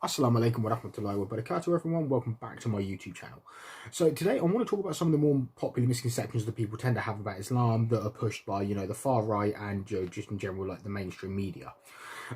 Assalamu alaikum wa rahmatullahi wa barakatuh, everyone. Welcome back to my YouTube channel. So today I want to talk about some of the more popular misconceptions that people tend to have about Islam that are pushed by, the far right and just in general, like the mainstream media.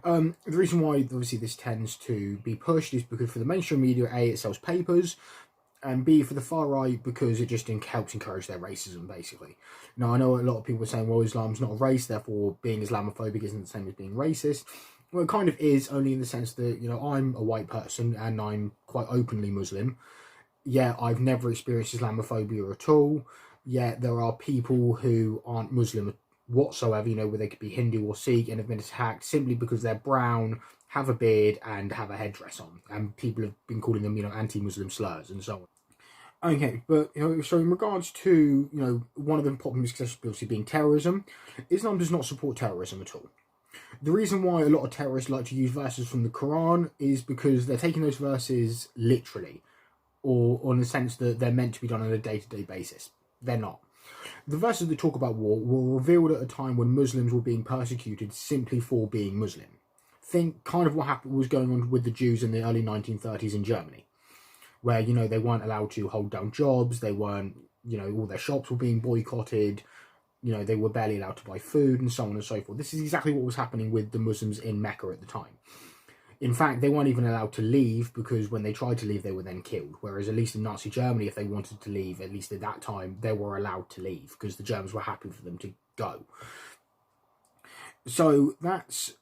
The reason why obviously this tends to be pushed is because for the mainstream media, A, it sells papers, and B, for the far right, because it just helps encourage their racism, basically. Now, I know a lot of people are saying, well, Islam's not a race, therefore being Islamophobic isn't the same as being racist. Well, it kind of is, only in the sense that, I'm a white person and I'm quite openly Muslim. Yeah, I've never experienced Islamophobia at all. Yeah, there are people who aren't Muslim whatsoever, where they could be Hindu or Sikh and have been attacked simply because they're brown, have a beard, and have a headdress on. And people have been calling them, anti-Muslim slurs and so on. Okay, but, so in regards to, one of the popular misconceptions obviously being terrorism, Islam does not support terrorism at all. The reason why a lot of terrorists like to use verses from the Quran is because they're taking those verses literally, or in the sense that they're meant to be done on a day-to-day basis. They're not. The verses that talk about war were revealed at a time when Muslims were being persecuted simply for being Muslim. Think kind of what was going on with the Jews in the early 1930s in Germany, where, they weren't allowed to hold down jobs, they weren't, all their shops were being boycotted, they were barely allowed to buy food and so on and so forth. This is exactly what was happening with the Muslims in Mecca at the time. In fact, they weren't even allowed to leave because when they tried to leave, they were then killed. Whereas at least in Nazi Germany, if they wanted to leave, at least at that time, they were allowed to leave because the Germans were happy for them to go. So that's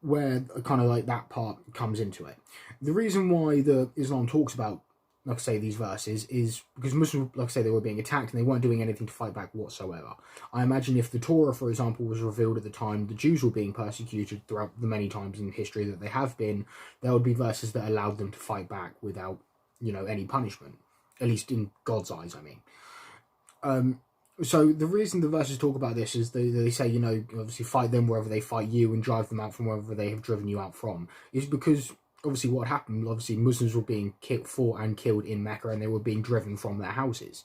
where kind of like that part comes into it. The reason why the Islam talks about, like I say, these verses is because Muslims, like I say, they were being attacked and they weren't doing anything to fight back whatsoever. I imagine if the Torah, for example, was revealed at the time the Jews were being persecuted throughout the many times in history that they have been, there would be verses that allowed them to fight back without, any punishment. At least in God's eyes, I mean. So the reason the verses talk about this is they say, obviously fight them wherever they fight you and drive them out from wherever they have driven you out from, is because obviously what happened, obviously Muslims were being fought and killed in Mecca and they were being driven from their houses.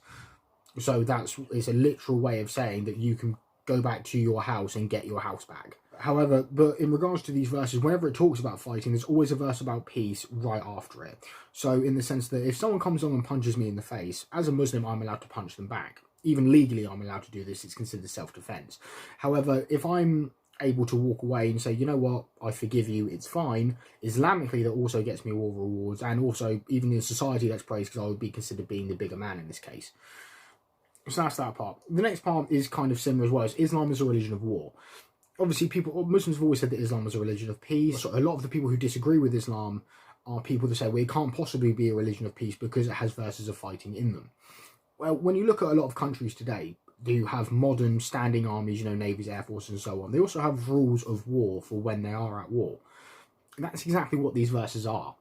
So it's a literal way of saying that you can go back to your house and get your house back. However, but in regards to these verses, whenever it talks about fighting, there's always a verse about peace right after it. So in the sense that if someone comes along and punches me in the face, as a Muslim, I'm allowed to punch them back. Even legally, I'm allowed to do this. It's considered self-defense. However, if I'm able to walk away and say, you know what, I forgive you, it's fine, Islamically that also gets me all rewards, and also even in society that's praised because I would be considered being the bigger man in this case. So that's that part. The next part is kind of similar as well. Islam is a religion of war. Obviously, Muslims have always said that Islam is a religion of peace. So a lot of the people who disagree with Islam are people that say, well, it can't possibly be a religion of peace because it has verses of fighting in them. Well, when you look at a lot of countries today, do have modern standing armies, navies, air force, and so on. They also have rules of war for when they are at war. And that's exactly what these verses are.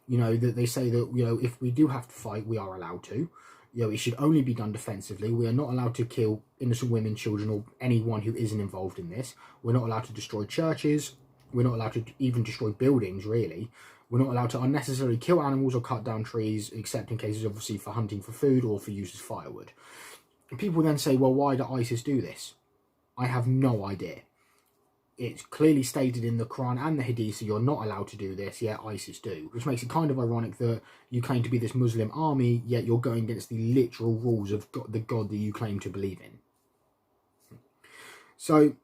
That they say that, if we do have to fight, we are allowed to. It should only be done defensively. We are not allowed to kill innocent women, children, or anyone who isn't involved in this. We're not allowed to destroy churches. We're not allowed to even destroy buildings, really. We're not allowed to unnecessarily kill animals or cut down trees, except in cases, obviously, for hunting for food or for use as firewood. People then say, well, why do ISIS do this? I have no idea. It's clearly stated in the Quran and the Hadith, so you're not allowed to do this, yet ISIS do. Which makes it kind of ironic that you claim to be this Muslim army, yet you're going against the literal rules of the God that you claim to believe in. So,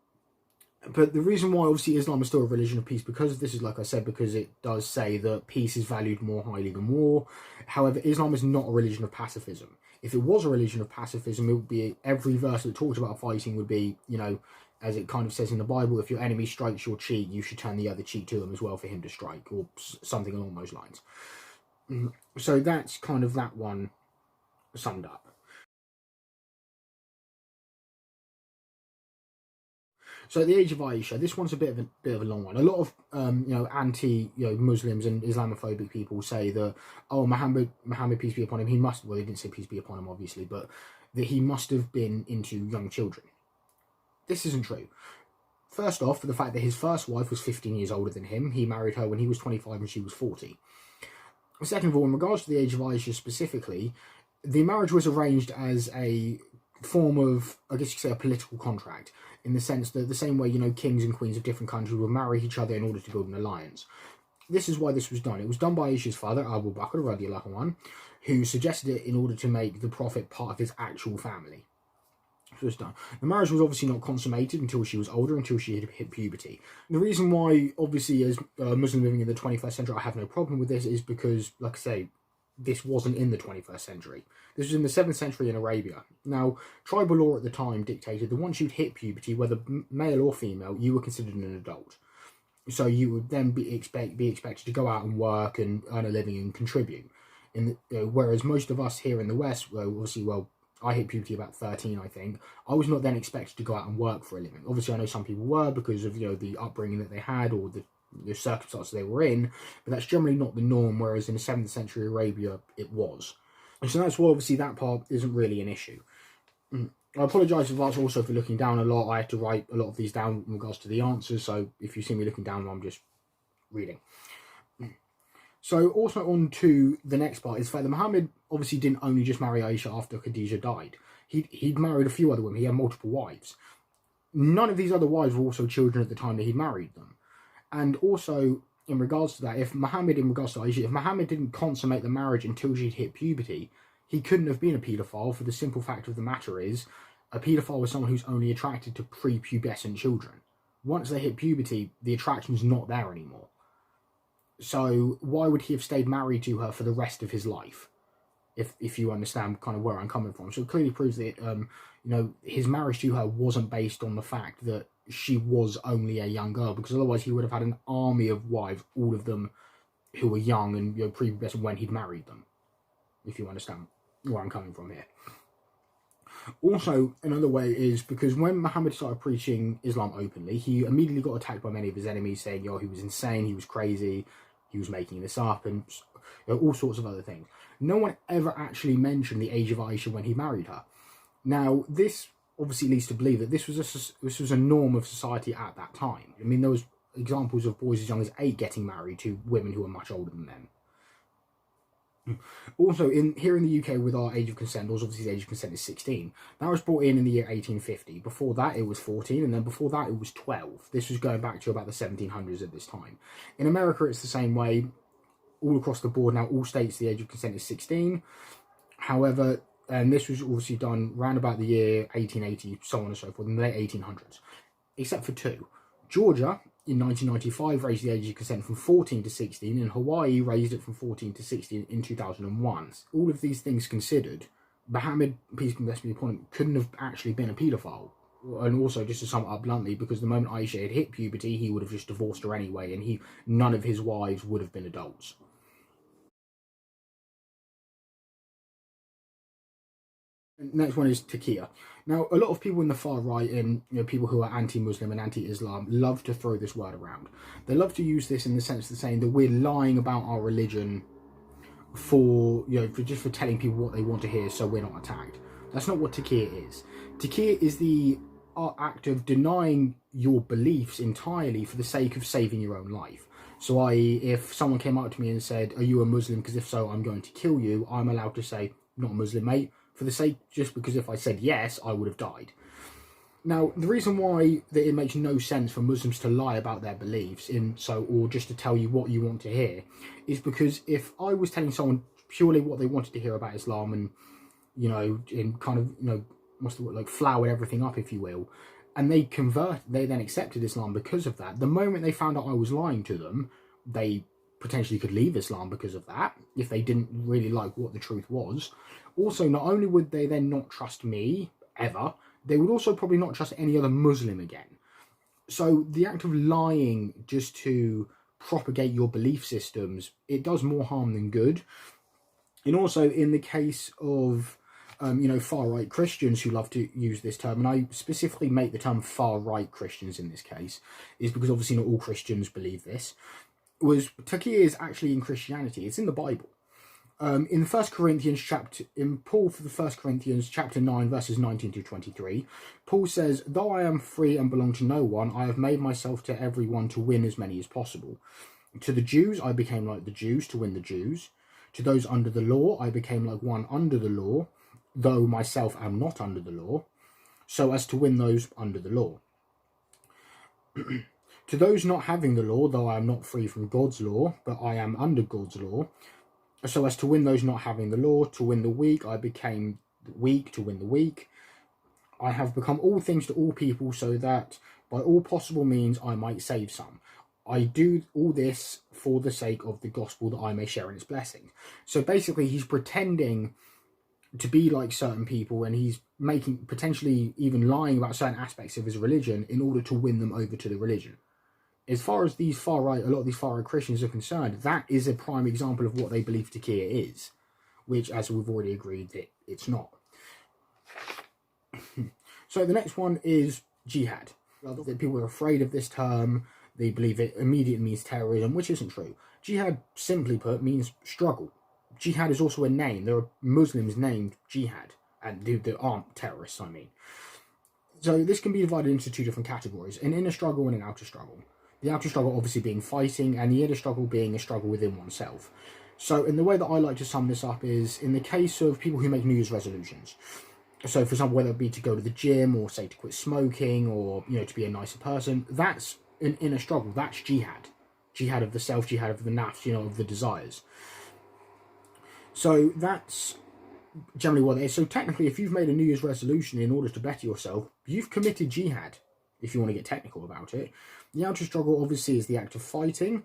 but the reason why obviously Islam is still a religion of peace, because this is, like I said, because it does say that peace is valued more highly than war. However, Islam is not a religion of pacifism. If it was a religion of pacifism, it would be every verse that talks about fighting would be, as it kind of says in the Bible, if your enemy strikes your cheek, you should turn the other cheek to him as well for him to strike, or something along those lines. So that's kind of that one summed up. So at the age of Aisha, this one's a bit of a long one. A lot of anti-Muslims and Islamophobic people say that, oh, Muhammad, peace be upon him, he must, well, he didn't say peace be upon him, obviously, but that he must have been into young children. This isn't true. First off, for the fact that his first wife was 15 years older than him, he married her when he was 25 and she was 40. Second of all, in regards to the age of Aisha specifically, the marriage was arranged as a form of, I guess you could say, a political contract, in the sense that the same way, kings and queens of different countries would marry each other in order to build an alliance. this is why this was done. It was done by Aisha's father, Abu Bakr radiallahu anhu, who suggested it in order to make the Prophet part of his actual family. So it's done. The marriage was obviously not consummated until she was older, until she had hit puberty. And the reason why, obviously, as a Muslim living in the 21st century, I have no problem with this is because, like I say, this wasn't in the 21st century. This was in the 7th century in Arabia. Now, tribal law at the time dictated that once you'd hit puberty, whether male or female, you were considered an adult. So you would then be expected to go out and work and earn a living and contribute. Whereas most of us here in the West, I hit puberty about 13, I think. I was not then expected to go out and work for a living. Obviously, I know some people were because of the upbringing that they had or the circumstances they were in, but that's generally not the norm. Whereas in the 7th century Arabia, it was. And so that's why obviously that part isn't really an issue. I apologise if that's also for looking down a lot. I had to write a lot of these down in regards to the answers, so if you see me looking down, I'm just reading. So also on to the next part is that Muhammad obviously didn't only just marry Aisha after Khadija died. He'd married a few other women. He had multiple wives. None of these other wives were also children at the time that he married them. And also, in regards to that, in regards to Aisha, if Muhammad didn't consummate the marriage until she'd hit puberty, he couldn't have been a paedophile, for the simple fact of the matter is, a paedophile is someone who's only attracted to prepubescent children. Once they hit puberty, the attraction's not there anymore. So why would he have stayed married to her for the rest of his life? If you understand kind of where I'm coming from. So it clearly proves that his marriage to her wasn't based on the fact that she was only a young girl, because otherwise he would have had an army of wives, all of them who were young and prepubescent when he'd married them. If you understand where I'm coming from here. Also, another way is because when Muhammad started preaching Islam openly, he immediately got attacked by many of his enemies, saying, he was insane, he was crazy, he was making this up, and all sorts of other things. No one ever actually mentioned the age of Aisha when he married her. Now, this obviously leads to believe that this was a norm of society at that time. I mean, there was examples of boys as young as 8 getting married to women who were much older than them. Also, here in the UK, with our age of consent laws, obviously the age of consent is 16. That was brought in the year 1850. Before that, it was 14, and then before that, it was 12. This was going back to about the 1700s at this time. In America, it's the same way. All across the board now, all states, the age of consent is 16. However, and this was obviously done around about the year 1880, so on and so forth, in the late 1800s. Except for 2. Georgia, in 1995, raised the age of consent from 14 to 16, and Hawaii raised it from 14 to 16 in 2001. All of these things considered, Muhammad, peace and blessings be upon him, couldn't have actually been a paedophile. And also, just to sum it up bluntly, because the moment Aisha had hit puberty, he would have just divorced her anyway, and none of his wives would have been adults. Next one is taqiyya. Now, a lot of people in the far right and people who are anti-Muslim and anti-Islam love to throw this word around. They love to use this in the sense of saying that we're lying about our religion for telling people what they want to hear, so we're not attacked. That's not what taqiyya is. Taqiyya is the act of denying your beliefs entirely for the sake of saving your own life. So, i.e., if someone came up to me and said, "Are you a Muslim? Because if so, I'm going to kill you," I'm allowed to say, "Not a Muslim, mate." For the sake, just because if I said yes, I would have died. Now, the reason why that it makes no sense for Muslims to lie about their beliefs or just to tell you what you want to hear, is because if I was telling someone purely what they wanted to hear about Islam and, in kind of, what's the word, like flowered everything up, if you will, and they then accepted Islam because of that, the moment they found out I was lying to them, they potentially could leave Islam because of that, if they didn't really like what the truth was. Also, not only would they then not trust me, ever, they would also probably not trust any other Muslim again. So the act of lying just to propagate your belief systems, it does more harm than good. And also, in the case of far-right Christians who love to use this term, and I specifically make the term far-right Christians in this case, is because obviously not all Christians believe this, taqiyya is actually in Christianity. It's in the Bible. In 1 Corinthians chapter 9, verses 19 to 23, Paul says, "Though I am free and belong to no one, I have made myself to everyone to win as many as possible. To the Jews, I became like the Jews to win the Jews. To those under the law, I became like one under the law, though myself am not under the law, so as to win those under the law." To those not having the law, though I am not free from God's law, but I am under God's law, so as to win those not having the law, to win the weak, I became weak to win the weak. I have become all things to all people, so that by all possible means I might save some. I do all this for the sake of the gospel, that I may share in its blessings. So basically, he's pretending to be like certain people, and he's making, potentially even lying about certain aspects of his religion in order to win them over to the religion. As far as these far right, a lot of these far right Christians are concerned, that is a prime example of what they believe Taqiyya is, which, as we've already agreed, that it's not. So the next one is jihad. People are afraid of this term. They believe it immediately means terrorism, which isn't true. Jihad, simply put, means struggle. Jihad is also a name. There are Muslims named jihad, and that aren't terrorists, I mean. So this can be divided into two different categories: an inner struggle and an outer struggle. The outer struggle obviously being fighting, and the inner struggle being a struggle within oneself. So in the way that I like to sum this up is, in the case of people who make New Year's resolutions, so for example, whether it be to go to the gym, or say to quit smoking, or to be a nicer person, that's an inner struggle. That's jihad. Jihad of the self, jihad of the nafs, of the desires. So that's generally what it is. So technically, if you've made a New Year's resolution in order to better yourself, you've committed jihad, if you want to get technical about it. The outer struggle obviously is the act of fighting.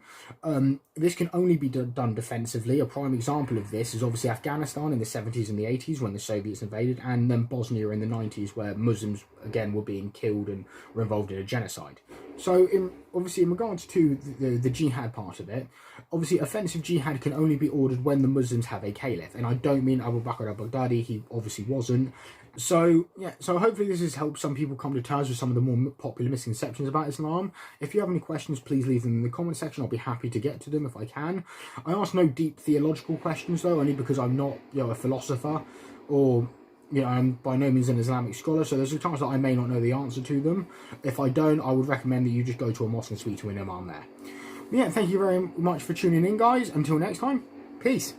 This can only be done defensively. A prime example of this is obviously Afghanistan in the 70s and the 80s when the Soviets invaded, and then Bosnia in the 90s where Muslims again were being killed and were involved in a genocide. So obviously in regards to the jihad part of it, obviously offensive jihad can only be ordered when the Muslims have a caliph, and I don't mean Abu Bakr al-Baghdadi, he obviously wasn't. So hopefully this has helped some people come to terms with some of the more popular misconceptions about Islam. If you have any questions, please leave them in the comment section. I'll be happy to get to them if I can. I ask no deep theological questions though, only because I'm not a philosopher, or I'm by no means an Islamic scholar, so there's a chance that I may not know the answer to them. If I don't, I would recommend that you just go to a mosque and speak to an imam there. Thank you very much for tuning in, guys. Until next time, peace.